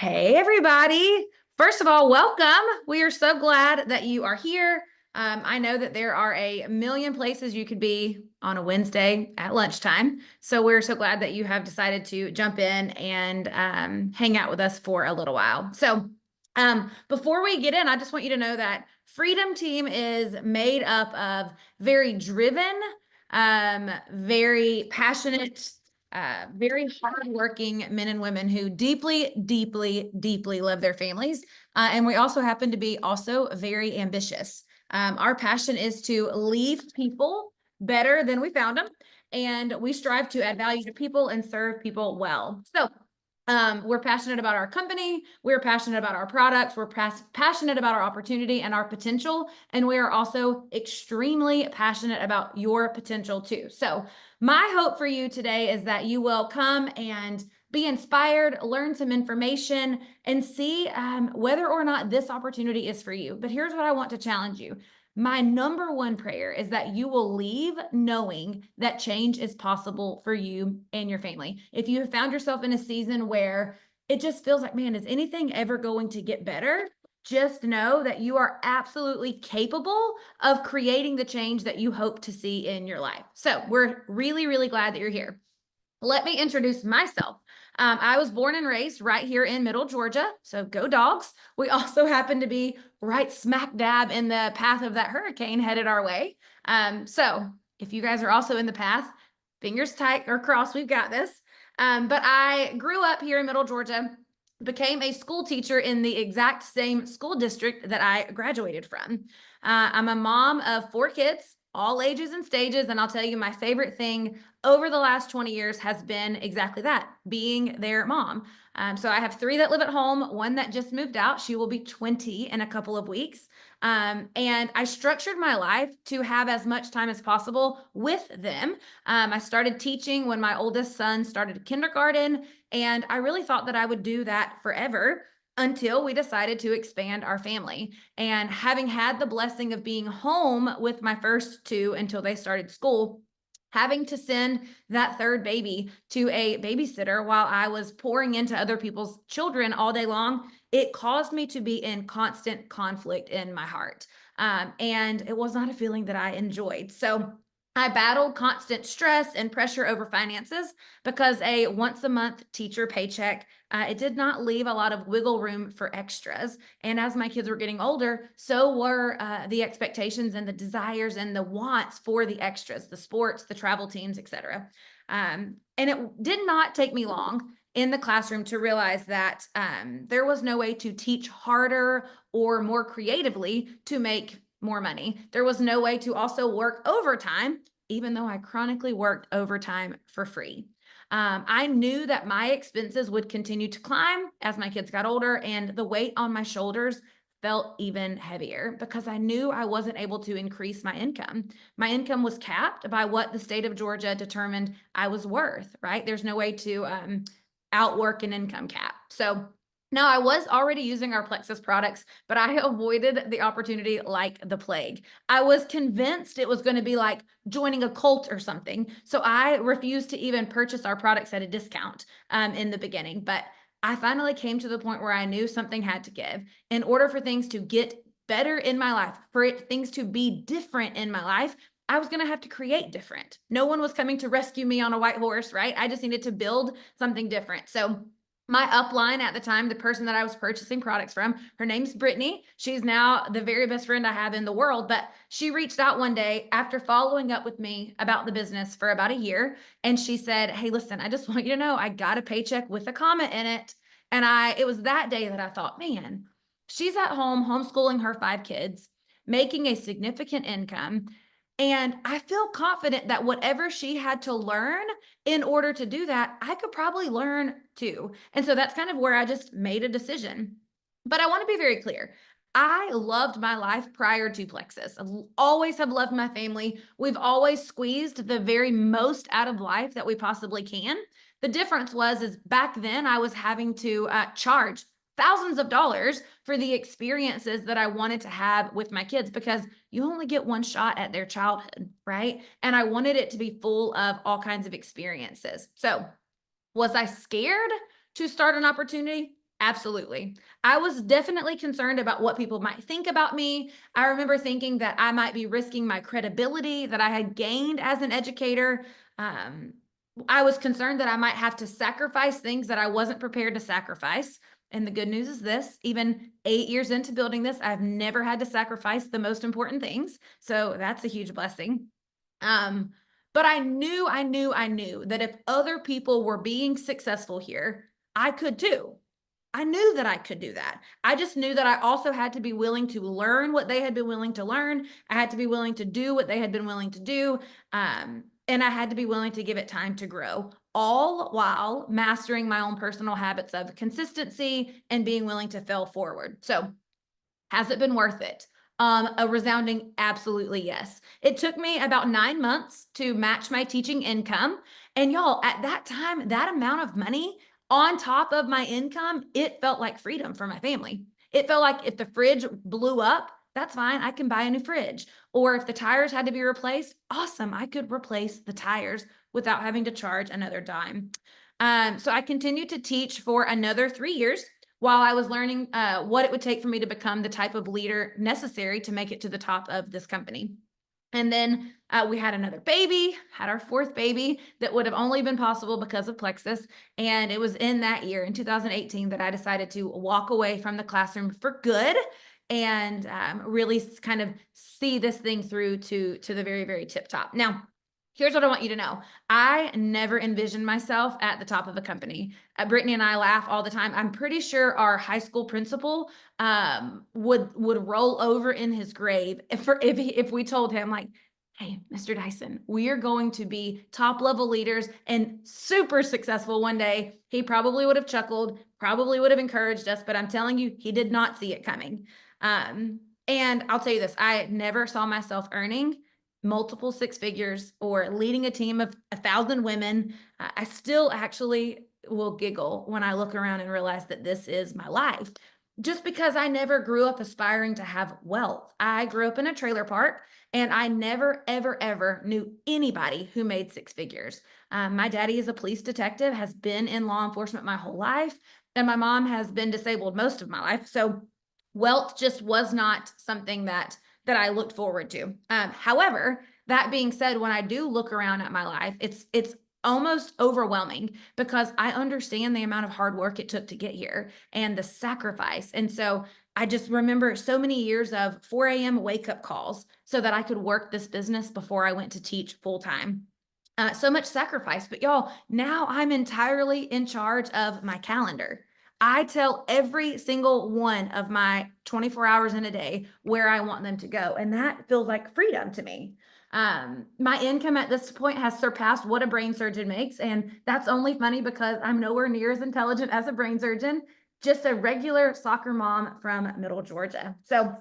Hey, everybody. First of all, welcome. We are so glad that you are here. I know that there are a million places you could be on a Wednesday at lunchtime. So we're so glad that you have decided to jump in and hang out with us for a little while. Before we get in, I just want you to know that Freedom Team is made up of very driven, very passionate, very hardworking men and women who deeply, deeply, deeply love their families. And we also happen to be also very ambitious. Our passion is to leave people better than we found them. And we strive to add value to people and serve people well. We're passionate about our company. We're passionate about our products. We're passionate about our opportunity and our potential. And we are also extremely passionate about your potential too. So my hope for you today is that you will come and be inspired, learn some information, and see whether or not this opportunity is for you. But here's what I want to challenge you. My number one prayer is that you will leave knowing that change is possible for you and your family. If you have found yourself in a season where it just feels like, man, is anything ever going to get better? Just know that you are absolutely capable of creating the change that you hope to see in your life. So we're really, really glad that you're here. Let me introduce myself. I was born and raised right here in Middle Georgia, so go Dogs. We also happen to be right smack dab in the path of that hurricane headed our way. So if you guys are also in the path, fingers tight or crossed, we've got this. But I grew up here in Middle Georgia, became a school teacher in the exact same school district that I graduated from. I'm a mom of 4 kids, all ages and stages, and I'll tell you my favorite thing over the last 20 years has been exactly that, being their mom. So I have 3 that live at home, 1 that just moved out. She will be 20 in a couple of weeks. And I structured my life to have as much time as possible with them. I started teaching when my oldest son started kindergarten, and I really thought that I would do that forever until we decided to expand our family. And having had the blessing of being home with my first 2 until they started school, having to send that third baby to a babysitter while I was pouring into other people's children all day long, it caused me to be in constant conflict in my heart. And it was not a feeling that I enjoyed. So I battled constant stress and pressure over finances because a once a month teacher paycheck, it did not leave a lot of wiggle room for extras. And as my kids were getting older, so were the expectations and the desires and the wants for the extras, the sports, the travel teams, etc. And it did not take me long in the classroom to realize that there was no way to teach harder or more creatively to make more money. There was no way to also work overtime, even though I chronically worked overtime for free. I knew that my expenses would continue to climb as my kids got older, and the weight on my shoulders felt even heavier because I knew I wasn't able to increase my income. My income was capped by what the state of Georgia determined I was worth, right? There's no way to outwork an income cap. So now I was already using our Plexus products, but I avoided the opportunity like the plague. I was convinced it was going to be like joining a cult or something. So I refused to even purchase our products at a discount in the beginning. But I finally came to the point where I knew something had to give. In order for things to get better in my life, things to be different in my life, I was going to have to create different. No one was coming to rescue me on a white horse, right? I just needed to build something different. So my upline at the time, the person that I was purchasing products from, her name's Brittany. She's now the very best friend I have in the world, but she reached out one day after following up with me about the business for about a year. And she said, hey, listen, I just want you to know I got a paycheck with a comma in it. And it was that day that I thought, man, she's at home homeschooling her 5 kids, making a significant income. And I feel confident that whatever she had to learn in order to do that, I could probably learn too. And so that's kind of where I just made a decision. But I want to be very clear. I loved my life prior to Plexus. I always have loved my family. We've always squeezed the very most out of life that we possibly can. The difference is back then I was having to charge thousands of dollars for the experiences that I wanted to have with my kids because you only get one shot at their childhood, right? And I wanted it to be full of all kinds of experiences. So was I scared to start an opportunity? Absolutely. I was definitely concerned about what people might think about me. I remember thinking that I might be risking my credibility that I had gained as an educator. Um, I was concerned that I might have to sacrifice things that I wasn't prepared to sacrifice. And the good news is this, even 8 years into building this, I've never had to sacrifice the most important things. So that's a huge blessing. Um, but I knew that if other people were being successful here, I could too. I knew that I could do that. I just knew that I also had to be willing to learn what they had been willing to learn. I had to be willing to do what they had been willing to do. And I had to be willing to give it time to grow, all while mastering my own personal habits of consistency and being willing to fail forward. So, has it been worth it? A resounding absolutely yes. It took me about 9 months to match my teaching income. And y'all, at that time, that amount of money on top of my income, it felt like freedom for my family. It felt like if the fridge blew up, that's fine. I can buy a new fridge. Or if the tires had to be replaced, awesome. I could replace the tires without having to charge another dime. So I continued to teach for another 3 years while I was learning what it would take for me to become the type of leader necessary to make it to the top of this company. And then we had another baby, had our fourth baby that would have only been possible because of Plexus. And it was in that year, in 2018, that I decided to walk away from the classroom for good and really kind of see this thing through to the very, very tip top. Now, here's what I want you to know. I never envisioned myself at the top of a company. Brittany and I laugh all the time. I'm pretty sure our high school principal would roll over in his grave if we told him like, "Hey, Mr. Dyson, we are going to be top level leaders and super successful one day." He probably would have chuckled, probably would have encouraged us, but I'm telling you, he did not see it coming. And I'll tell you this, I never saw myself earning multiple six figures or leading a team of 1,000 women. I still actually will giggle when I look around and realize that this is my life. Just because I never grew up aspiring to have wealth. I grew up in a trailer park and I never, ever, ever knew anybody who made six figures. My daddy is a police detective, has been in law enforcement my whole life, and my mom has been disabled most of my life. So wealth just was not something that I looked forward to. However, that being said, when I do look around at my life, it's almost overwhelming because I understand the amount of hard work it took to get here and the sacrifice. And so I just remember so many years of 4 a.m. wake up calls so that I could work this business before I went to teach full time. So much sacrifice, but y'all, now I'm entirely in charge of my calendar. I tell every single one of my 24 hours in a day where I want them to go. And that feels like freedom to me. My income at this point has surpassed what a brain surgeon makes. And that's only funny because I'm nowhere near as intelligent as a brain surgeon, just a regular soccer mom from Middle Georgia. So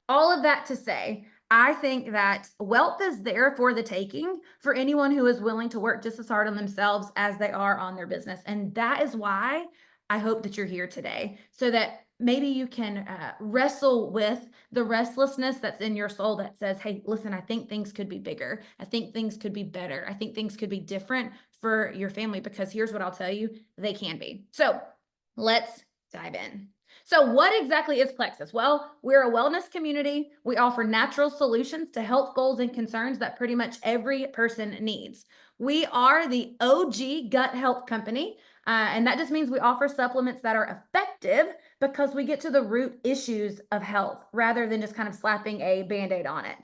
all of that to say, I think that wealth is there for the taking for anyone who is willing to work just as hard on themselves as they are on their business. And that is why I hope that you're here today so that maybe you can wrestle with the restlessness that's in your soul that says, hey, listen, I think things could be bigger. I think things could be better. I think things could be different for your family because here's what I'll tell you, they can be. So let's dive in. So what exactly is Plexus? Well, we're a wellness community. We offer natural solutions to health goals and concerns that pretty much every person needs. We are the OG gut health company. And that just means we offer supplements that are effective because we get to the root issues of health rather than just kind of slapping a Band-Aid on it.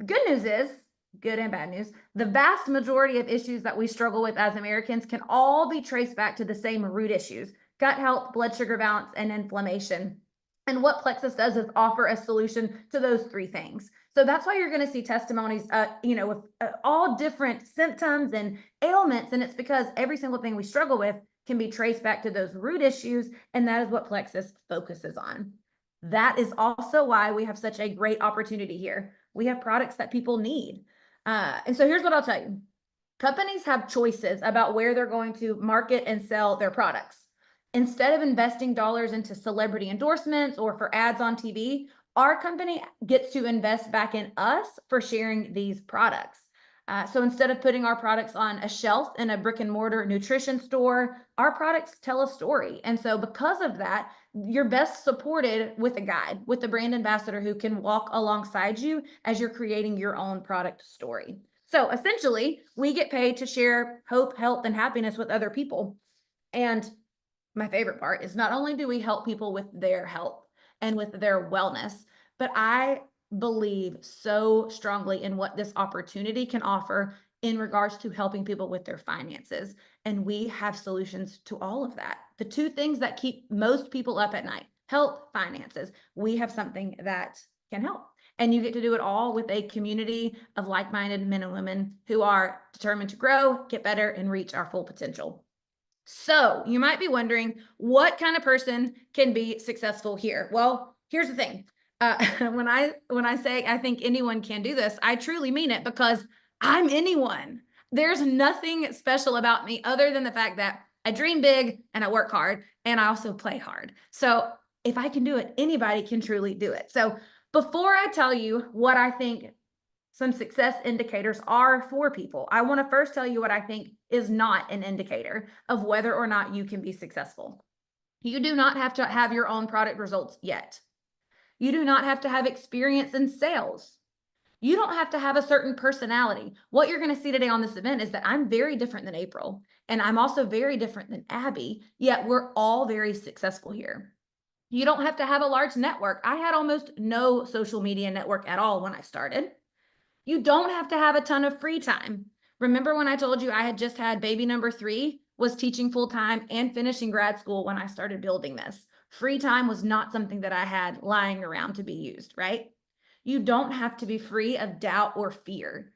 Good news is, good and bad news, the vast majority of issues that we struggle with as Americans can all be traced back to the same root issues: gut health, blood sugar balance, and inflammation. And what Plexus does is offer a solution to those three things. So that's why you're going to see testimonies, with all different symptoms and ailments. And it's because every single thing we struggle with can be traced back to those root issues. And that is what Plexus focuses on. That is also why we have such a great opportunity here. We have products that people need. And so here's what I'll tell you. Companies have choices about where they're going to market and sell their products. Instead of investing dollars into celebrity endorsements or for ads on TV, our company gets to invest back in us for sharing these products. So instead of putting our products on a shelf in a brick and mortar nutrition store, our products tell a story. And so because of that, you're best supported with a guide, with a brand ambassador who can walk alongside you as you're creating your own product story. So essentially, we get paid to share hope, health, and happiness with other people. And my favorite part is not only do we help people with their health and with their wellness, but I believe so strongly in what this opportunity can offer in regards to helping people with their finances. And we have solutions to all of that. The two things that keep most people up at night, health, finances, we have something that can help. And you get to do it all with a community of like-minded men and women who are determined to grow, get better, and reach our full potential. So you might be wondering, what kind of person can be successful here? Well, here's the thing. When I say I think anyone can do this, I truly mean it, because I'm anyone. There's nothing special about me other than the fact that I dream big and I work hard and I also play hard. So if I can do it, anybody can truly do it. So before I tell you what I think some success indicators are for people, I want to first tell you what I think is not an indicator of whether or not you can be successful. You do not have to have your own product results yet. You do not have to have experience in sales. You don't have to have a certain personality. What you're going to see today on this event is that I'm very different than April, and I'm also very different than Abby, yet we're all very successful here. You don't have to have a large network. I had almost no social media network at all when I started. You don't have to have a ton of free time. Remember when I told you I had just had baby number 3, was teaching full time and finishing grad school when I started building this. Free time was not something that I had lying around to be used, right? You don't have to be free of doubt or fear.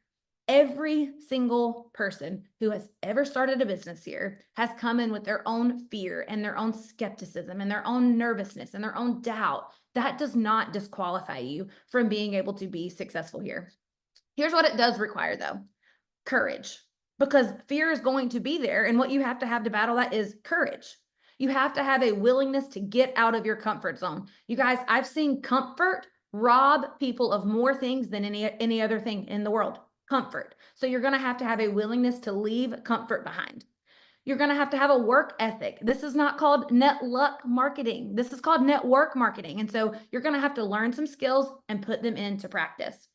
Every single person who has ever started a business here has come in with their own fear and their own skepticism and their own nervousness and their own doubt. That does not disqualify you from being able to be successful here. Here's what it does require, though: courage, because fear is going to be there. And what you have to battle that is courage. You have to have a willingness to get out of your comfort zone. You guys, I've seen comfort rob people of more things than any other thing in the world. Comfort. So you're going to have a willingness to leave comfort behind. You're going to have a work ethic. This is not called net luck marketing. This is called network marketing. And so you're going to have to learn some skills and put them into practice.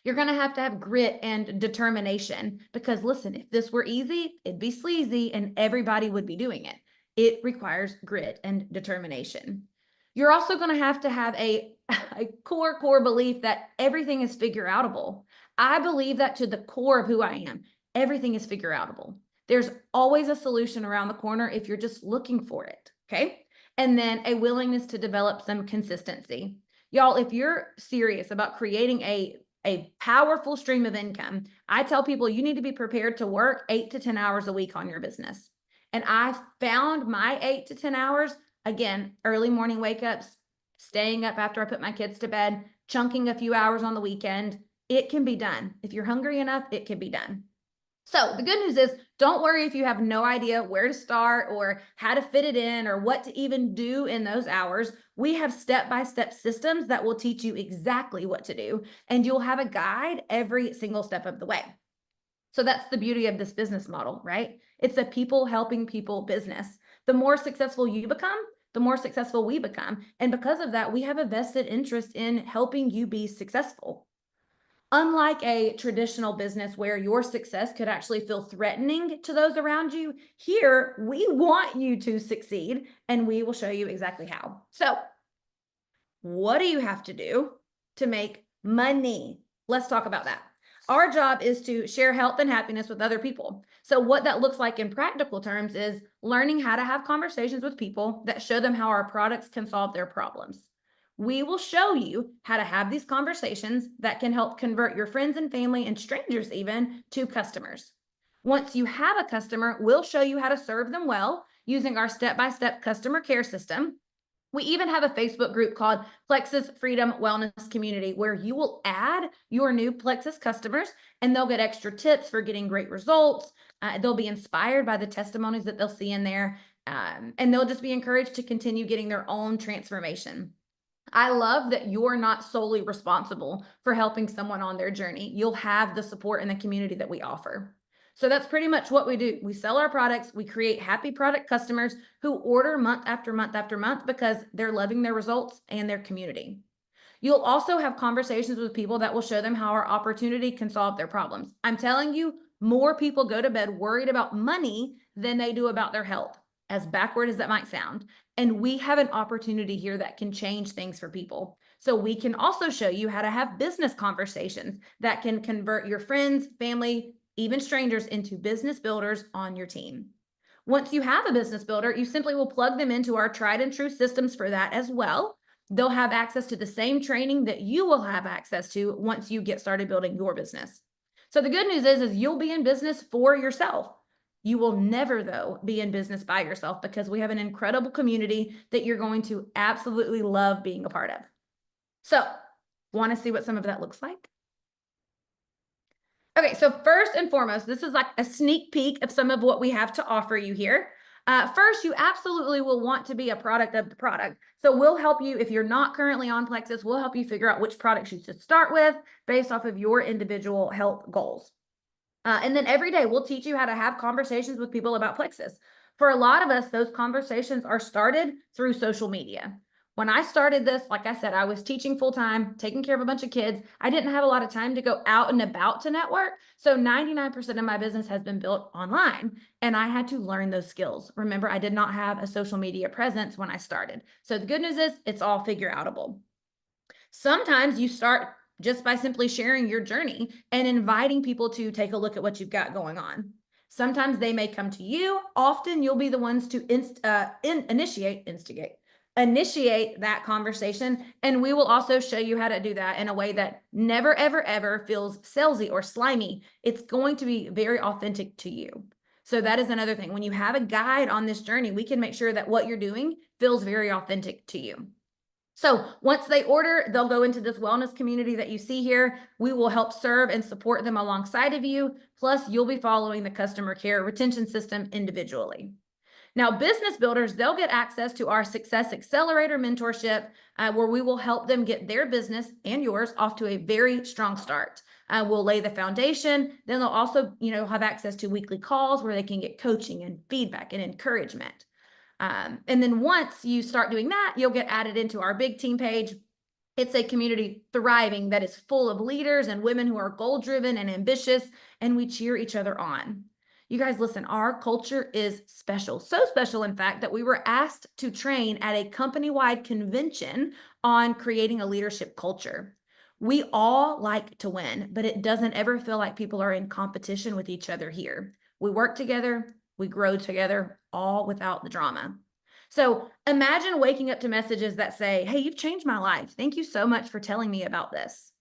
You're going to have grit and determination, because listen, if this were easy, it'd be sleazy and everybody would be doing it. It requires grit and determination. You're also going to have a core belief that everything is figure outable. I believe that to the core of who I am. Everything is figure outable. There's always a solution around the corner if you're just looking for it. Okay. And then a willingness to develop some consistency. Y'all, if you're serious about creating a powerful stream of income, I tell people you need to be prepared to work 8 to 10 hours a week on your business. And I found my 8 to 10 hours, again, early morning wake ups, staying up after I put my kids to bed, chunking a few hours on the weekend. It can be done. If you're hungry enough, it can be done. So the good news is, don't worry if you have no idea where to start or how to fit it in or what to even do in those hours. We have step-by-step systems that will teach you exactly what to do, and you'll have a guide every single step of the way. So that's the beauty of this business model, right? It's a people helping people business. The more successful you become, the more successful we become. And because of that, we have a vested interest in helping you be successful. Unlike a traditional business where your success could actually feel threatening to those around you, here we want you to succeed, and we will show you exactly how. So, what do you have to do to make money? Let's talk about that. Our job is to share health and happiness with other people. So what that looks like in practical terms is learning how to have conversations with people that show them how our products can solve their problems. We will show you how to have these conversations that can help convert your friends and family and strangers even to customers. Once you have a customer, we'll show you how to serve them well using our step-by-step customer care system. We even have a Facebook group called Plexus Freedom Wellness Community, where you will add your new Plexus customers and they'll get extra tips for getting great results. They'll be inspired by the testimonies that they'll see in there, and they'll just be encouraged to continue getting their own transformation. I love that you're not solely responsible for helping someone on their journey. You'll have the support and the community that we offer. So that's pretty much what we do. We sell our products, we create happy product customers who order month after month after month because they're loving their results and their community. You'll also have conversations with people that will show them how our opportunity can solve their problems. I'm telling you, more people go to bed worried about money than they do about their health, as backward as that might sound. And we have an opportunity here that can change things for people. So we can also show you how to have business conversations that can convert your friends, family, even strangers into business builders on your team. Once you have a business builder, you simply will plug them into our tried and true systems for that as well. They'll have access to the same training that you will have access to once you get started building your business. So the good news is you'll be in business for yourself. You will never, though, be in business by yourself because we have an incredible community that you're going to absolutely love being a part of. So, want to see what some of that looks like? Okay, so first and foremost, this is like a sneak peek of some of what we have to offer you here. First, you absolutely will want to be a product of the product. So we'll help you, if you're not currently on Plexus, we'll help you figure out which products you should start with based off of your individual health goals. And then every day we'll teach you how to have conversations with people about Plexus. For a lot of us, those conversations are started through social media. When I started this, like I said, I was teaching full time, taking care of a bunch of kids. I didn't have a lot of time to go out and about to network. So 99% of my business has been built online, and I had to learn those skills. Remember, I did not have a social media presence when I started. So the good news is it's all figure outable. Sometimes you start just by simply sharing your journey and inviting people to take a look at what you've got going on. Sometimes they may come to you. Often you'll be the ones to initiate that conversation. And we will also show you how to do that in a way that never, ever, ever feels salesy or slimy. It's going to be very authentic to you. So that is another thing. When you have a guide on this journey, we can make sure that what you're doing feels very authentic to you. So once they order, they'll go into this wellness community that you see here. We will help serve and support them alongside of you. Plus, you'll be following the customer care retention system individually. Now, business builders, they'll get access to our Success Accelerator mentorship, where we will help them get their business and yours off to a very strong start. We'll lay the foundation. Then they'll also, have access to weekly calls where they can get coaching and feedback and encouragement. And then once you start doing that, you'll get added into our big team page. It's a community thriving that is full of leaders and women who are goal-driven and ambitious, and we cheer each other on. You guys, listen, our culture is special. So special, in fact, that we were asked to train at a company-wide convention on creating a leadership culture. We all like to win, but it doesn't ever feel like people are in competition with each other here. We work together, we grow together, all without the drama. So imagine waking up to messages that say, "Hey, you've changed my life. Thank you so much for telling me about this."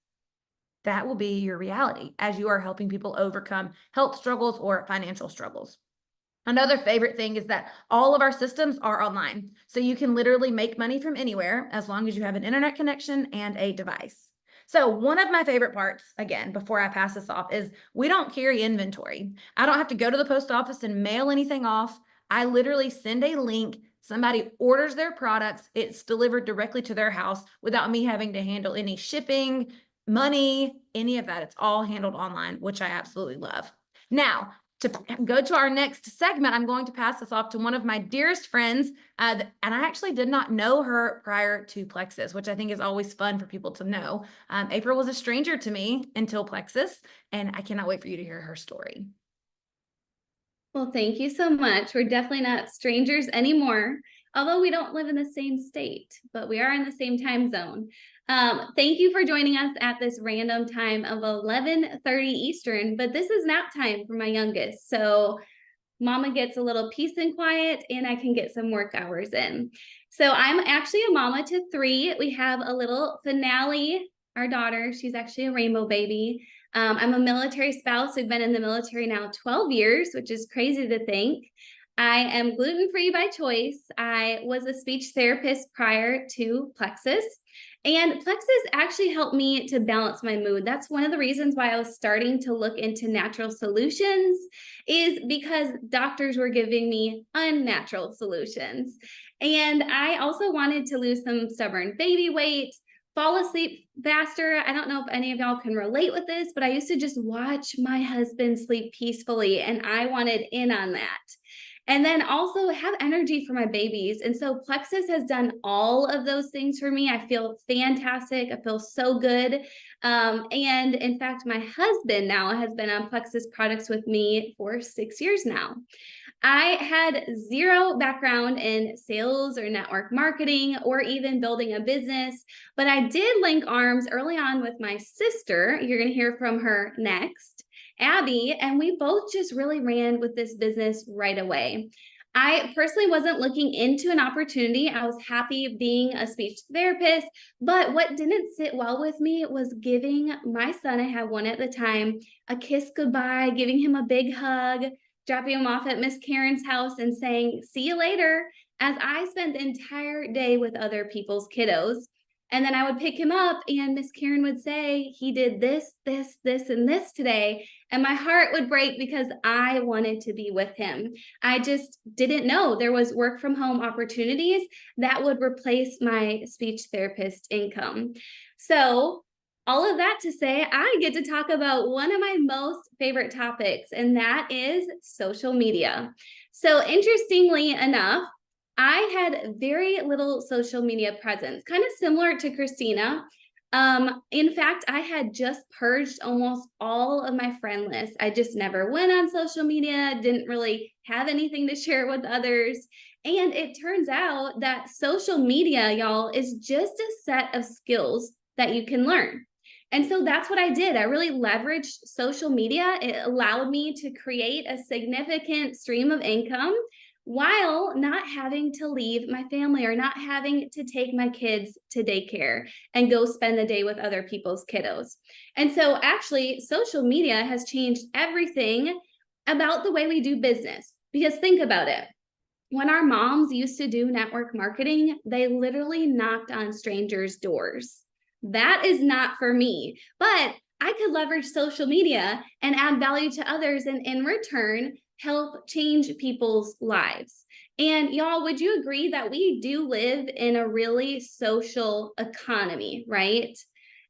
That will be your reality as you are helping people overcome health struggles or financial struggles. Another favorite thing is that all of our systems are online. So you can literally make money from anywhere as long as you have an internet connection and a device. So one of my favorite parts, again, before I pass this off, is we don't carry inventory. I don't have to go to the post office and mail anything off. I literally send a link. Somebody orders their products. It's delivered directly to their house without me having to handle any shipping, money, any of that. It's all handled online, which I absolutely love. Now, to go to our next segment, I'm going to pass this off to one of my dearest friends. And I actually did not know her prior to Plexus, which I think is always fun for people to know. April was a stranger to me until Plexus, and I cannot wait for you to hear her story. Well, thank you so much. We're definitely not strangers anymore, although we don't live in the same state, but we are in the same time zone. Thank you for joining us at this random time of 11:30 Eastern, but this is nap time for my youngest. So mama gets a little peace and quiet and I can get some work hours in. So I'm actually a mama to 3. We have a little Finale, our daughter. She's actually a rainbow baby. I'm a military spouse. We've been in the military now 12 years, which is crazy to think. I am gluten-free by choice. I was a speech therapist prior to Plexus, and Plexus actually helped me to balance my mood. That's one of the reasons why I was starting to look into natural solutions, is because doctors were giving me unnatural solutions. And I also wanted to lose some stubborn baby weight, fall asleep faster. I don't know if any of y'all can relate with this, but I used to just watch my husband sleep peacefully, and I wanted in on that. And then also have energy for my babies. And so Plexus has done all of those things for me. I feel fantastic. I feel so good. And in fact, my husband now has been on Plexus products with me for 6 years now. I had zero background in sales or network marketing or even building a business, but I did link arms early on with my sister. You're going to hear from her next, Abby, and we both just really ran with this business right away. I personally wasn't looking into an opportunity. I was happy being a speech therapist, but what didn't sit well with me was giving my son, I had one at the time, a kiss goodbye, giving him a big hug, dropping him off at Miss Karen's house and saying, "See you later," as I spent the entire day with other people's kiddos. And then I would pick him up and Miss Karen would say, "He did this, this, this, and this today." And my heart would break because I wanted to be with him. I just didn't know there was work from home opportunities that would replace my speech therapist income. So all of that to say, I get to talk about one of my most favorite topics, and that is social media. So interestingly enough, I had very little social media presence, kind of similar to Christina. In fact, I had just purged almost all of my friend list. I just never went on social media, didn't really have anything to share with others. And it turns out that social media, y'all, is just a set of skills that you can learn. And so that's what I did. I really leveraged social media. It allowed me to create a significant stream of income while not having to leave my family or not having to take my kids to daycare and go spend the day with other people's kiddos. And so actually, social media has changed everything about the way we do business. Because think about it. When our moms used to do network marketing, they literally knocked on strangers' doors. That is not for me, but I could leverage social media and add value to others, and in return, help change people's lives. And y'all, would you agree that we do live in a really social economy, right?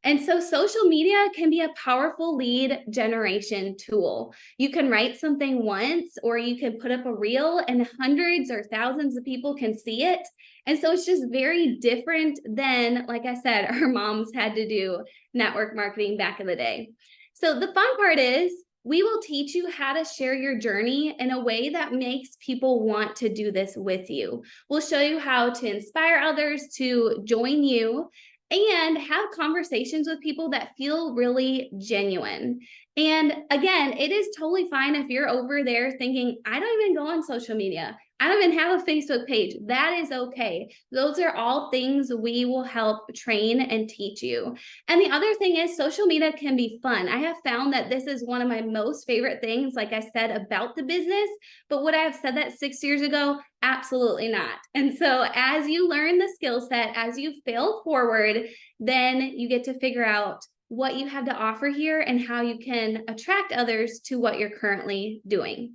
And so social media can be a powerful lead generation tool. You can write something once, or you can put up a reel and hundreds or thousands of people can see it. And so it's just very different than, like I said, our moms had to do network marketing back in the day. So the fun part is we will teach you how to share your journey in a way that makes people want to do this with you. We'll show you how to inspire others to join you and have conversations with people that feel really genuine. And again, it is totally fine if you're over there thinking, "I don't even go on social media. I don't even have a Facebook page." That is okay. Those are all things we will help train and teach you. And the other thing is social media can be fun. I have found that this is one of my most favorite things, like I said, about the business. But would I have said that 6 years ago? Absolutely not. And so as you learn the skill set, as you fail forward, then you get to figure out what you have to offer here and how you can attract others to what you're currently doing.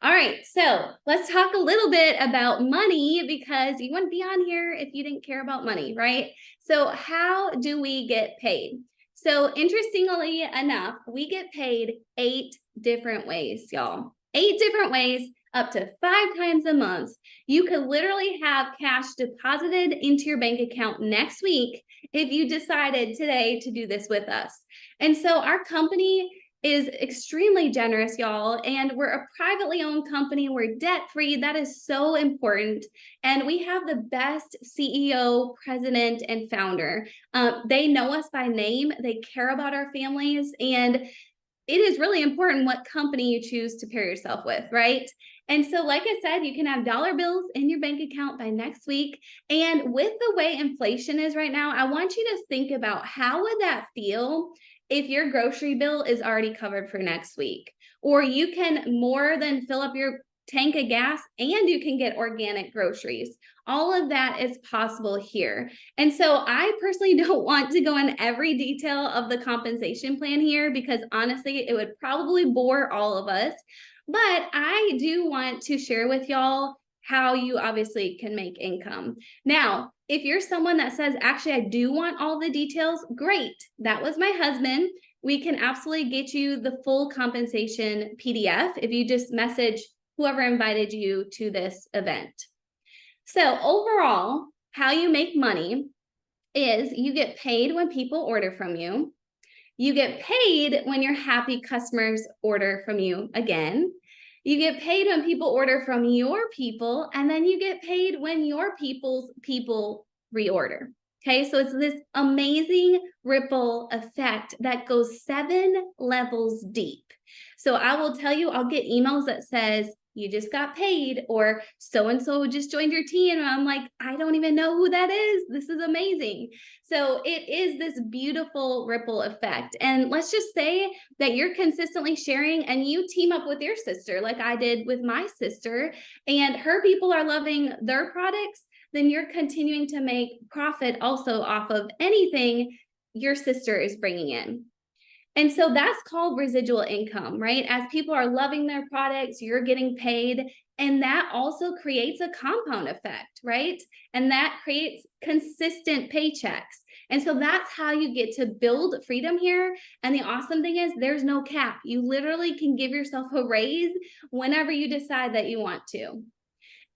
All right, so let's talk a little bit about money, because you wouldn't be on here if you didn't care about money, right? So how do we get paid? So interestingly enough, we get paid 8 different ways, y'all. 8 different ways, up to 5 times a month. You could literally have cash deposited into your bank account next week if you decided today to do this with us. And so our company is extremely generous, y'all, and we're a privately owned company. We're debt-free. That is so important. And we have the best CEO, president, and founder. They know us by name. They care about our families, and it is really important what company you choose to pair yourself with, right? And so, like I said, you can have dollar bills in your bank account by next week. And with the way inflation is right now, I want you to think about how would that feel if your grocery bill is already covered for next week, or you can more than fill up your tank of gas, and you can get organic groceries. All of that is possible here. And so I personally don't want to go in every detail of the compensation plan here because honestly, it would probably bore all of us. But I do want to share with y'all how you obviously can make income. Now, if you're someone that says, actually, I do want all the details, great. That was my husband. We can absolutely get you the full compensation PDF if you just message whoever invited you to this event. So overall, how you make money is you get paid when people order from you. You get paid when your happy customers order from you again. You get paid when people order from your people, and then you get paid when your people's people reorder. Okay, so it's this amazing ripple effect that goes 7 levels deep. So I will tell you, I'll get emails that says, you just got paid, or so-and-so just joined your team. And I'm like, I don't even know who that is. This is amazing. So it is this beautiful ripple effect. And let's just say that you're consistently sharing and you team up with your sister, like I did with my sister, and her people are loving their products, then you're continuing to make profit also off of anything your sister is bringing in. And so that's called residual income, right? As people are loving their products, you're getting paid. And that also creates a compound effect, right? And that creates consistent paychecks. And so that's how you get to build freedom here. And the awesome thing is there's no cap. You literally can give yourself a raise whenever you decide that you want to.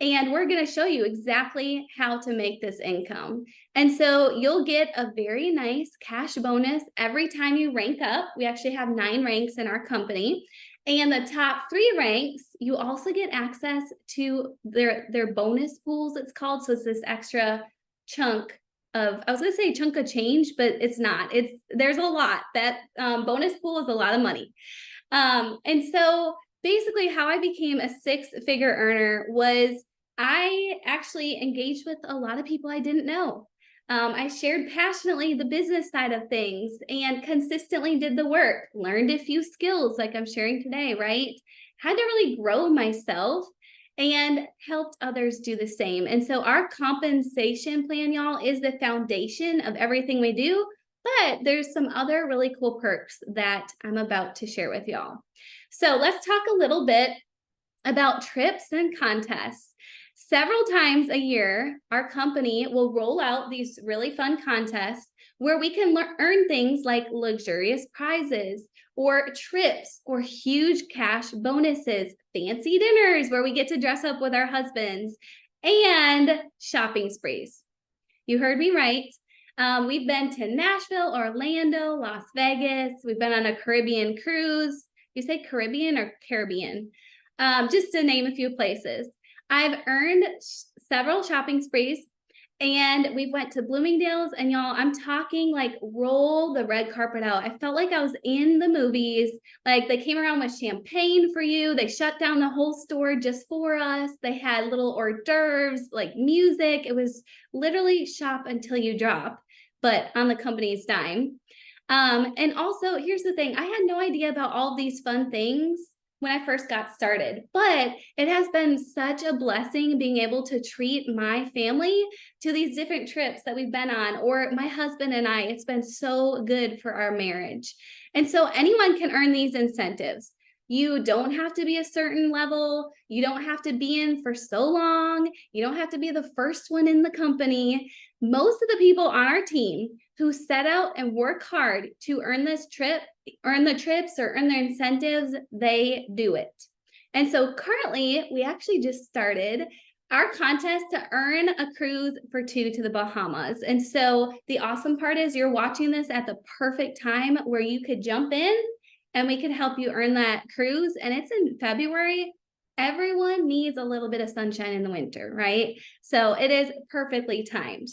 And we're going to show you exactly how to make this income. And so you'll get a very nice cash bonus every time you rank up. We actually have 9 ranks in our company. And the top 3 ranks, you also get access to their bonus pools, it's called. So it's this extra chunk of, I was going to say chunk of change, but it's not. There's a lot. That bonus pool is a lot of money. And so basically how I became a 6-figure earner was I actually engaged with a lot of people I didn't know. I shared passionately the business side of things and consistently did the work, learned a few skills like I'm sharing today, right? Had to really grow myself and helped others do the same. And so our compensation plan, y'all, is the foundation of everything we do. But there's some other really cool perks that I'm about to share with y'all. So let's talk a little bit about trips and contests. Several times a year, our company will roll out these really fun contests where we can earn things like luxurious prizes or trips or huge cash bonuses, fancy dinners where we get to dress up with our husbands, and shopping sprees. You heard me right. We've been to Nashville, Orlando, Las Vegas. We've been on a Caribbean cruise. You say Caribbean or Caribbean? Just to name a few places. I've earned several shopping sprees, and we went to Bloomingdale's, and y'all, I'm talking like roll the red carpet out. I felt like I was in the movies. Like they came around with champagne for you. They shut down the whole store just for us. They had little hors d'oeuvres, like music. It was literally shop until you drop, but on the company's dime. And also, here's the thing. I had no idea about all these fun things when I first got started, but it has been such a blessing being able to treat my family to these different trips that we've been on, or my husband and I. It's been so good for our marriage. And so anyone can earn these incentives. You don't have to be a certain level. You don't have to be in for so long. You don't have to be the first one in the company. Most of the people on our team who set out and work hard to earn the trips or earn their incentives, they do it. And so currently, we actually just started our contest to earn a cruise for 2 to the Bahamas. And so the awesome part is you're watching this at the perfect time where you could jump in and we can help you earn that cruise. And it's in February. Everyone needs a little bit of sunshine in the winter, right? So it is perfectly timed.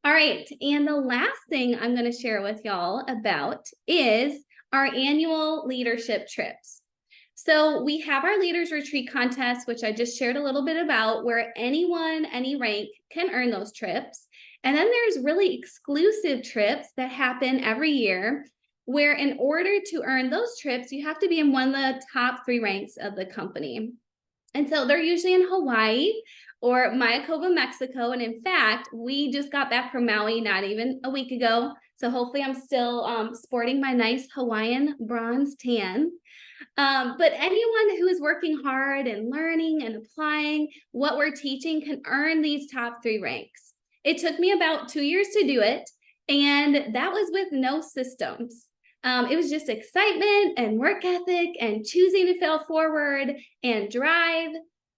All right, and the last thing I'm going to share with y'all about is our annual leadership trips. So we have our Leaders Retreat contest, which I just shared a little bit about, where anyone, any rank can earn those trips. And then there's really exclusive trips that happen every year, where in order to earn those trips, you have to be in one of the top 3 ranks of the company. And so they're usually in Hawaii or Mayakoba, Mexico. And in fact, we just got back from Maui not even a week ago. So hopefully I'm still sporting my nice Hawaiian bronze tan. But anyone who is working hard and learning and applying what we're teaching can earn these top 3 ranks. It took me about 2 years to do it, and that was with no systems. It was just excitement and work ethic and choosing to fail forward and drive.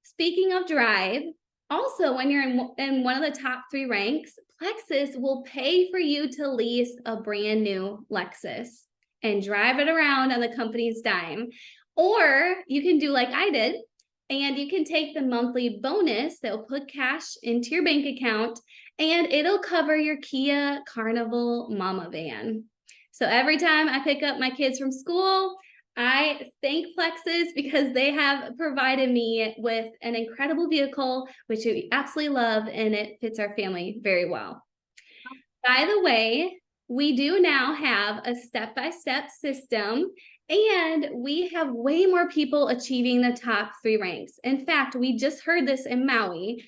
Speaking of drive, also when you're in one of the top 3 ranks, Plexus will pay for you to lease a brand new Lexus and drive it around on the company's dime. Or you can do like I did, and you can take the monthly bonus that will put cash into your bank account, and it'll cover your Kia Carnival Mama van. So every time I pick up my kids from school, I thank Plexus because they have provided me with an incredible vehicle, which we absolutely love, and it fits our family very well. By the way, we do now have a step-by-step system, and we have way more people achieving the top 3 ranks. In fact, we just heard this in Maui.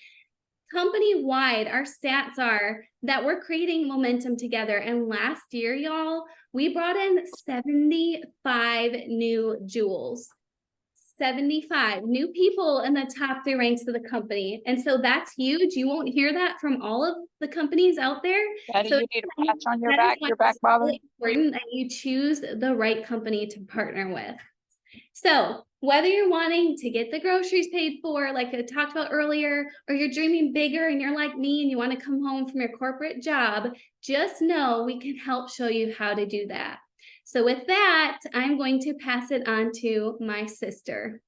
Company-wide, our stats are that we're creating momentum together. And last year, y'all, we brought in 75 new jewels. 75 new people in the top 3 ranks of the company. And so that's huge. You won't hear that from all of the companies out there. Betty, So you need a patch on your that back. is why Your back it's bothering? really important that you choose the right company to partner with. So whether you're wanting to get the groceries paid for, like I talked about earlier, or you're dreaming bigger and you're like me and you want to come home from your corporate job, just know we can help show you how to do that. So with that, I'm going to pass it on to my sister.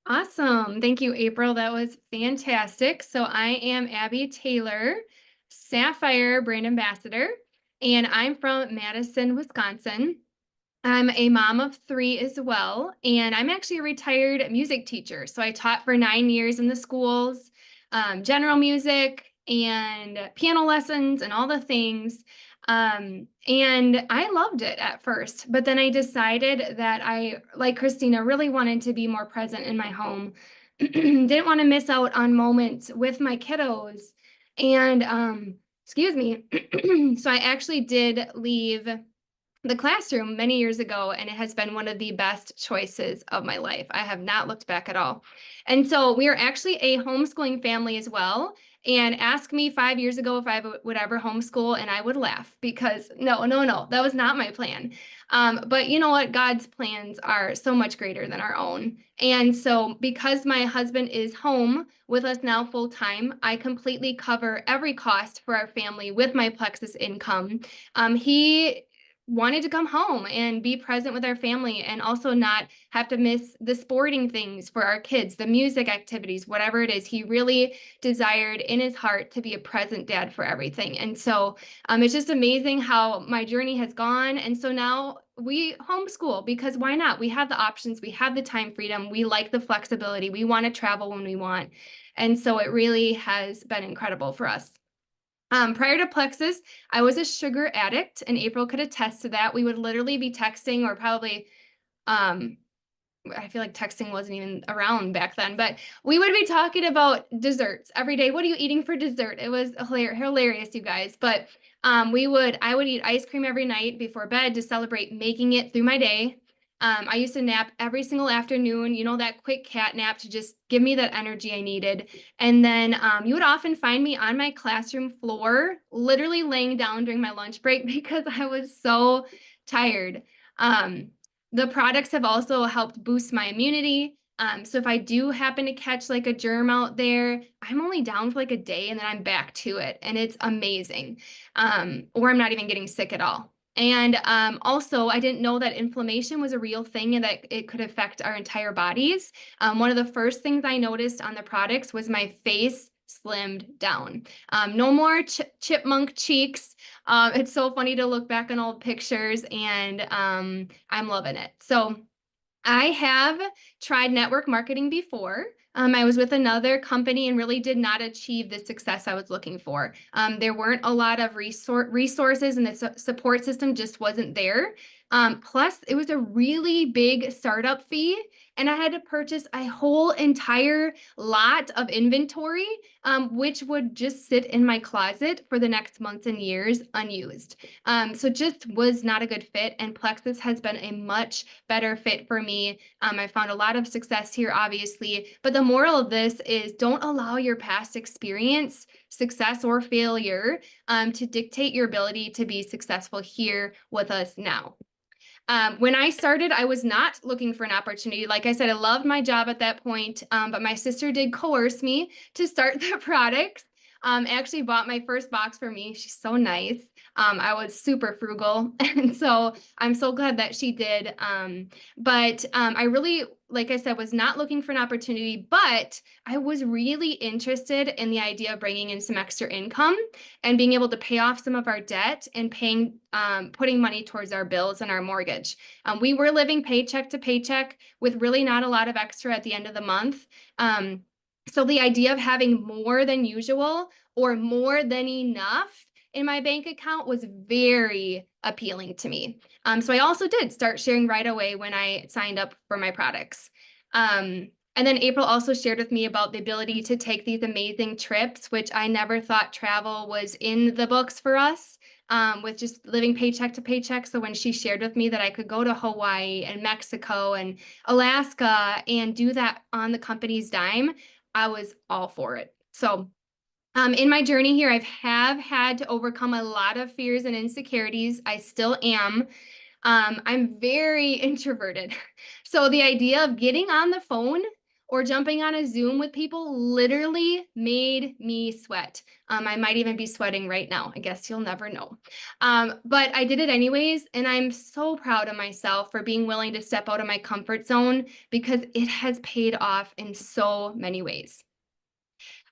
Awesome. Thank you, April. That was fantastic. So I am Abby Taylor, Sapphire brand ambassador, and I'm from Madison, Wisconsin. I'm a mom of 3 as well, and I'm actually a retired music teacher. So I taught for 9 years in the schools, general music and piano lessons and all the things. And I loved it at first, but then I decided that I, like Christina, really wanted to be more present in my home. Didn't want to miss out on moments with my kiddos. And excuse me. So I actually did leave the classroom many years ago, and it has been one of the best choices of my life. I have not looked back at all. And so we are actually a homeschooling family as well. And ask me 5 years ago if I would ever homeschool, and I would laugh because no, that was not my plan. But you know what? God's plans are so much greater than our own. And so because my husband is home with us now full time, I completely cover every cost for our family with my Plexus income. He wanted to come home and be present with our family and also not have to miss the sporting things for our kids, the music activities, whatever it is. He really desired in his heart to be a present dad for everything. And so it's just amazing how my journey has gone. And so now we homeschool because why not? We have the options. We have the time freedom. We like the flexibility. We want to travel when we want. And so it really has been incredible for us. Prior to Plexus, I was a sugar addict, and April could attest to that. We would literally be texting, or probably, I feel like texting wasn't even around back then, but we would be talking about desserts every day. What are you eating for dessert? It was hilarious, you guys. But I would eat ice cream every night before bed to celebrate making it through my day. I used to nap every single afternoon, that quick cat nap to just give me that energy I needed. And then you would often find me on my classroom floor, literally laying down during my lunch break because I was so tired. The products have also helped boost my immunity. So if I do happen to catch like a germ out there, I'm only down for like a day and then I'm back to it. And it's amazing. Or I'm not even getting sick at all. And also, I didn't know that inflammation was a real thing and that it could affect our entire bodies. One of the first things I noticed on the products was my face slimmed down. No more chipmunk cheeks. It's so funny to look back on old pictures, and I'm loving it. So I have tried network marketing before. I was with another company and really did not achieve the success I was looking for. There weren't a lot of resources, and the support system just wasn't there. Plus, it was a really big startup fee, and I had to purchase a whole entire lot of inventory, which would just sit in my closet for the next months and years unused. So just was not a good fit, and Plexus has been a much better fit for me. I found a lot of success here, obviously, but the moral of this is don't allow your past experience, success or failure, to dictate your ability to be successful here with us now. When I started, I was not looking for an opportunity. Like I said, I loved my job at that point, but my sister did coerce me to start the products. Actually bought my first box for me. She's so nice. I was super frugal, and so I'm so glad that she did. But I really, like I said, was not looking for an opportunity, but I was really interested in the idea of bringing in some extra income and being able to pay off some of our debt and putting money towards our bills and our mortgage. We were living paycheck to paycheck with really not a lot of extra at the end of the month. So the idea of having more than usual or more than enough in my bank account was very appealing to me. So I also did start sharing right away when I signed up for my products. And then April also shared with me about the ability to take these amazing trips, which I never thought travel was in the books for us, with just living paycheck to paycheck. So when she shared with me that I could go to Hawaii and Mexico and Alaska and do that on the company's dime, I was all for it. So in my journey here, have had to overcome a lot of fears and insecurities. I still am. I'm very introverted. So the idea of getting on the phone or jumping on a Zoom with people literally made me sweat. I might even be sweating right now. I guess you'll never know. But I did it anyways, and I'm so proud of myself for being willing to step out of my comfort zone because it has paid off in so many ways.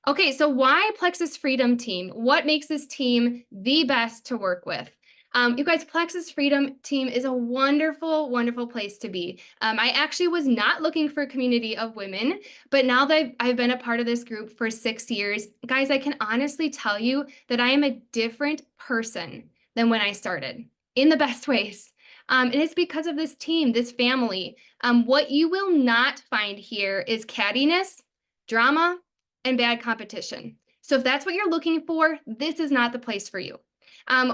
Okay, so why Plexus Freedom Team? What makes this team the best to work with? You guys, Plexus Freedom Team is a wonderful, wonderful place to be. I actually was not looking for a community of women, but now that I've been a part of this group for 6 years, guys, I can honestly tell you that I am a different person than when I started, in the best ways. And it's because of this team, this family. What you will not find here is cattiness, drama, and bad competition. So if that's what you're looking for, this is not the place for you.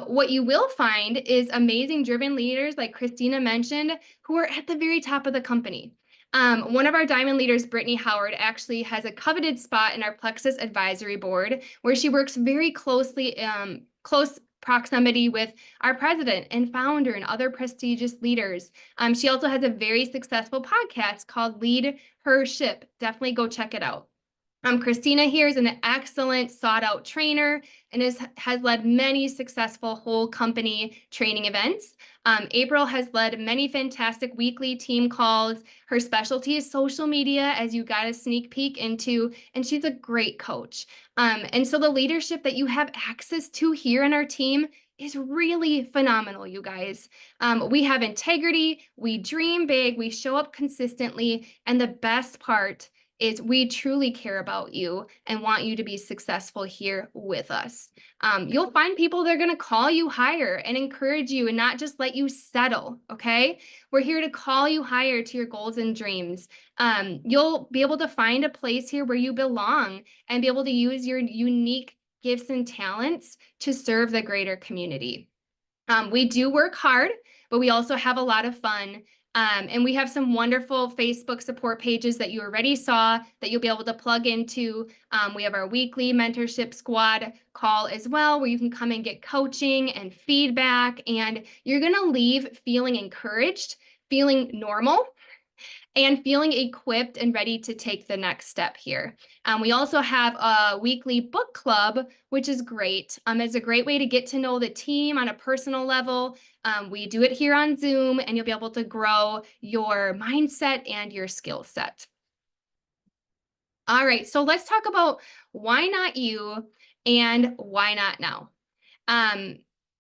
What you will find is amazing driven leaders like Christina mentioned, who are at the very top of the company. One of our diamond leaders, Brittany Howard, actually has a coveted spot in our Plexus advisory board where she works very closely, close proximity with our president and founder and other prestigious leaders. She also has a very successful podcast called Lead Her Ship. Definitely go check it out. Christina here is an excellent sought out trainer and has led many successful whole company training events. April has led many fantastic weekly team calls. Her specialty is social media, as you got a sneak peek into, and she's a great coach. And so the leadership that you have access to here in our team is really phenomenal, you guys. We have integrity, we dream big, we show up consistently, and the best part is we truly care about you and want you to be successful here with us. You'll find people that are going to call you higher and encourage you and not just let you settle, okay? We're here to call you higher to your goals and dreams. You'll be able to find a place here where you belong and be able to use your unique gifts and talents to serve the greater community. We do work hard, but we also have a lot of fun. And we have some wonderful Facebook support pages that you already saw that you'll be able to plug into. We have our weekly mentorship squad call as well, where you can come and get coaching and feedback, and you're going to leave feeling encouraged, feeling normal, and feeling equipped and ready to take the next step here. We also have a weekly book club, which is great. It's a great way to get to know the team on a personal level. We do it here on Zoom, and you'll be able to grow your mindset and your skill set. All right, so let's talk about why not you and why not now.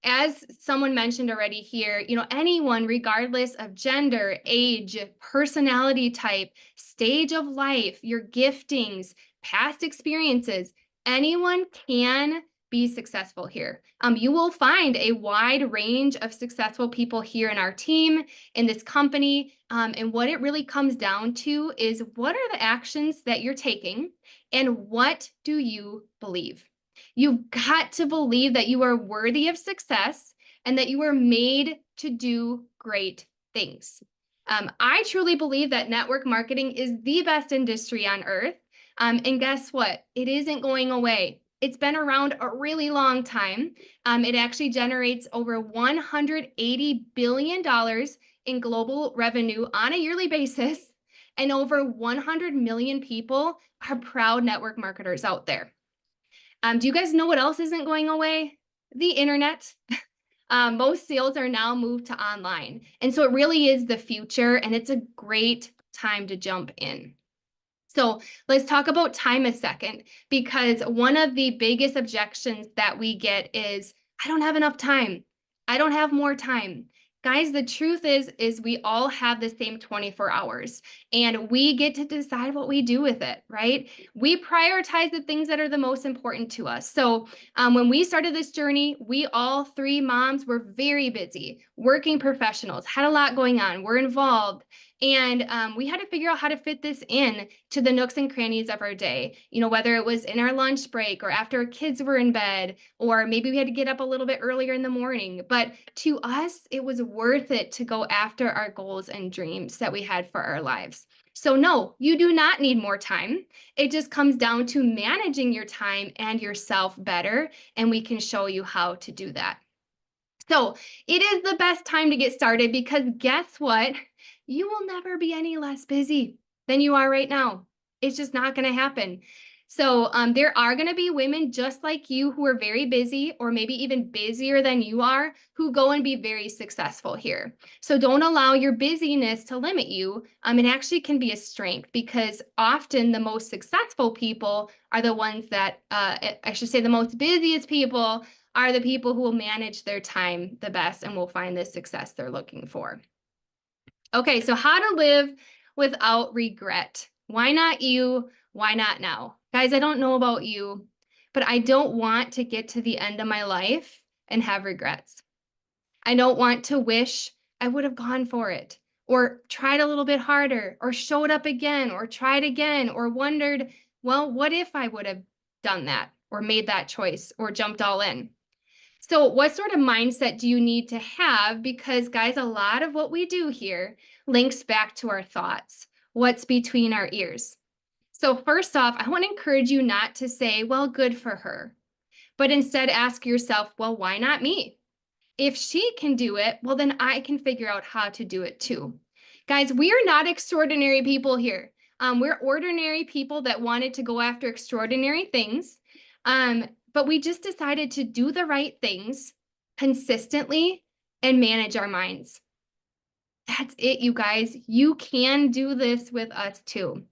As someone mentioned already here, anyone, regardless of gender, age, personality type, stage of life, your giftings, past experiences, anyone can be successful here. You will find a wide range of successful people here in our team, in this company. And what it really comes down to is, what are the actions that you're taking and what do you believe? You've got to believe that you are worthy of success and that you were made to do great things. I truly believe that network marketing is the best industry on earth. And guess what? It isn't going away. It's been around a really long time. It actually generates over $180 billion in global revenue on a yearly basis. And over 100 million people are proud network marketers out there. Do you guys know what else isn't going away? The internet. Most sales are now moved to online. And so it really is the future, and it's a great time to jump in. So let's talk about time a second, because one of the biggest objections that we get is, I don't have enough time. I don't have more time. Guys, the truth is we all have the same 24 hours, and we get to decide what we do with it, right? We prioritize the things that are the most important to us. So when we started this journey, we all three moms were very busy, working professionals, had a lot going on, we're involved. And we had to figure out how to fit this in to the nooks and crannies of our day, whether it was in our lunch break or after our kids were in bed, or maybe we had to get up a little bit earlier in the morning. But to us, it was worth it to go after our goals and dreams that we had for our lives. So no, you do not need more time. It just comes down to managing your time and yourself better, and we can show you how to do that. So it is the best time to get started, because guess what? You will never be any less busy than you are right now. It's just not going to happen. So there are going to be women just like you who are very busy, or maybe even busier than you are, who go and be very successful here. So don't allow your busyness to limit you. It actually can be a strength, because often the most successful people are the ones that, I should say, the most busiest people are the people who will manage their time the best and will find the success they're looking for. Okay, so how to live without regret. Why not you? Why not now? Guys, I don't know about you, but I don't want to get to the end of my life and have regrets. I don't want to wish I would have gone for it, or tried a little bit harder, or showed up again, or tried again, or wondered, well, what if I would have done that, or made that choice, or jumped all in? So what sort of mindset do you need to have? Because guys, a lot of what we do here links back to our thoughts, what's between our ears. So first off, I want to encourage you not to say, well, good for her, but instead ask yourself, well, why not me? If she can do it, well, then I can figure out how to do it too. Guys, we are not extraordinary people here. We're ordinary people that wanted to go after extraordinary things. But we just decided to do the right things consistently and manage our minds. That's it, you guys. You can do this with us too.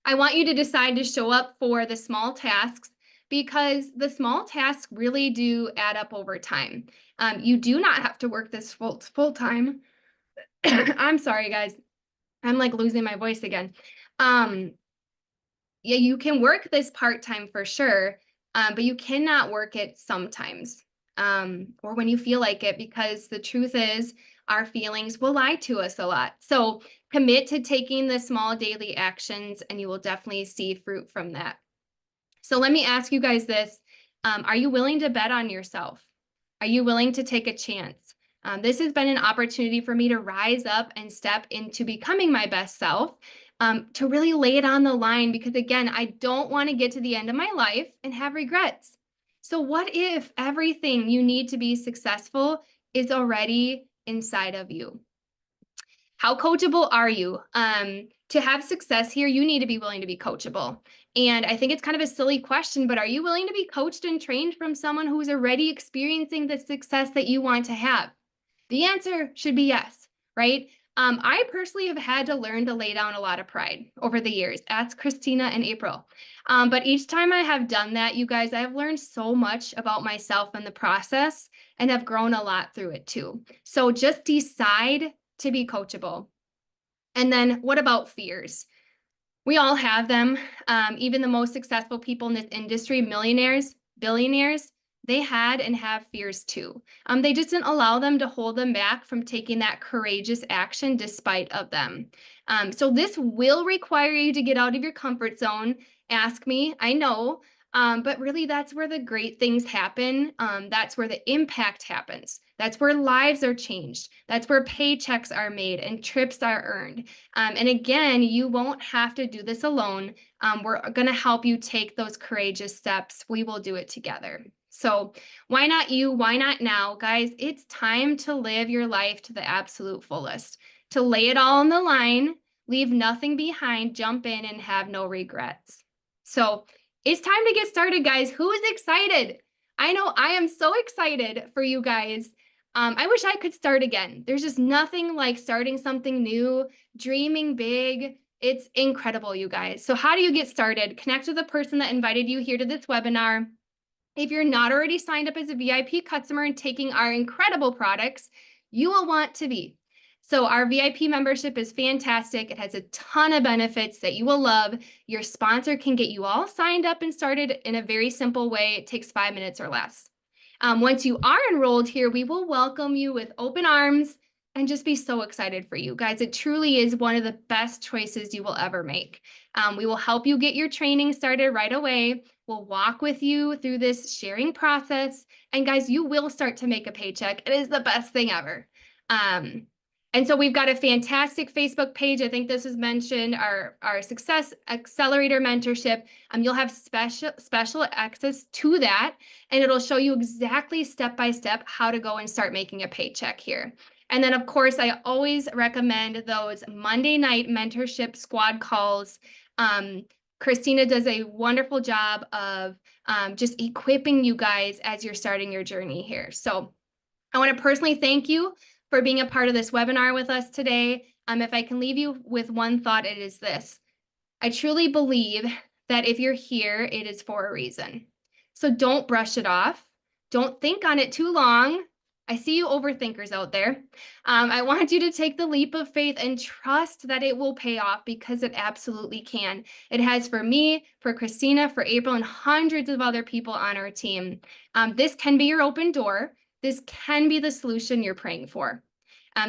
I want you to decide to show up for the small tasks, because the small tasks really do add up over time. You do not have to work this full time. I'm sorry, guys. I'm like losing my voice again. Yeah, you can work this part-time for sure. But you cannot work it sometimes, or when you feel like it, because the truth is our feelings will lie to us a lot. So commit to taking the small daily actions, and you will definitely see fruit from that. So let me ask you guys this. Are you willing to bet on yourself? Are you willing to take a chance? This has been an opportunity for me to rise up and step into becoming my best self. To really lay it on the line, because again, I don't want to get to the end of my life and have regrets. So what if everything you need to be successful is already inside of you? How coachable are you? To have success here, you need to be willing to be coachable. And I think it's kind of a silly question, but are you willing to be coached and trained from someone who's already experiencing the success that you want to have? The answer should be yes, right? I personally have had to learn to lay down a lot of pride over the years. Ask Christina and April. But each time I have done that, you guys, I've learned so much about myself in the process, and have grown a lot through it too. So just decide to be coachable. And then what about fears? We all have them. Even the most successful people in this industry, millionaires, billionaires, they had and have fears too. They just didn't allow them to hold them back from taking that courageous action despite of them. So this will require you to get out of your comfort zone. Ask me, I know, but really that's where the great things happen. That's where the impact happens. That's where lives are changed. That's where paychecks are made and trips are earned. And again, you won't have to do this alone. We're going to help you take those courageous steps. We will do it together. So why not you? Why not now? Guys, it's time to live your life to the absolute fullest, to lay it all on the line, leave nothing behind, jump in and have no regrets. So it's time to get started, guys. Who is excited? I know I am so excited for you guys. I wish I could start again. There's just nothing like starting something new, dreaming big. It's incredible, you guys. So how do you get started? Connect with the person that invited you here to this webinar. If you're not already signed up as a VIP customer and taking our incredible products, you will want to be. So our VIP membership is fantastic. It has a ton of benefits that you will love. Your sponsor can get you all signed up and started in a very simple way. It takes 5 minutes or less. Once you are enrolled here, we will welcome you with open arms and just be so excited for you. Guys, it truly is one of the best choices you will ever make. We will help you get your training started right away. We'll walk with you through this sharing process. And guys, you will start to make a paycheck. It is the best thing ever. And so we've got a fantastic Facebook page. I think this was mentioned, our Success Accelerator mentorship. You'll have special access to that, and it'll show you exactly step-by-step how to go and start making a paycheck here. And then, of course, I always recommend those Monday night mentorship squad calls. Christina does a wonderful job of just equipping you guys as you're starting your journey here. So I want to personally thank you for being a part of this webinar with us today. If I can leave you with one thought, it is this. I truly believe that if you're here, it is for a reason. So don't brush it off. Don't think on it too long. I see you overthinkers out there. I want you to take the leap of faith and trust that it will pay off, because it absolutely can. It has for me, for Christina, for April, and hundreds of other people on our team. This can be your open door. This can be the solution you're praying for.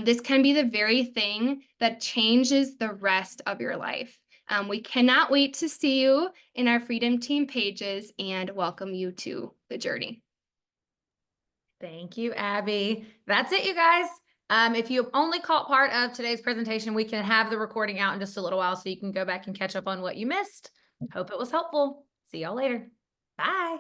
This can be the very thing that changes the rest of your life. We cannot wait to see you in our Freedom Team pages and welcome you to the journey. Thank you, Abby. That's it, you guys. If you only caught part of today's presentation, we can have the recording out in just a little while so you can go back and catch up on what you missed. Hope it was helpful. See y'all later. Bye.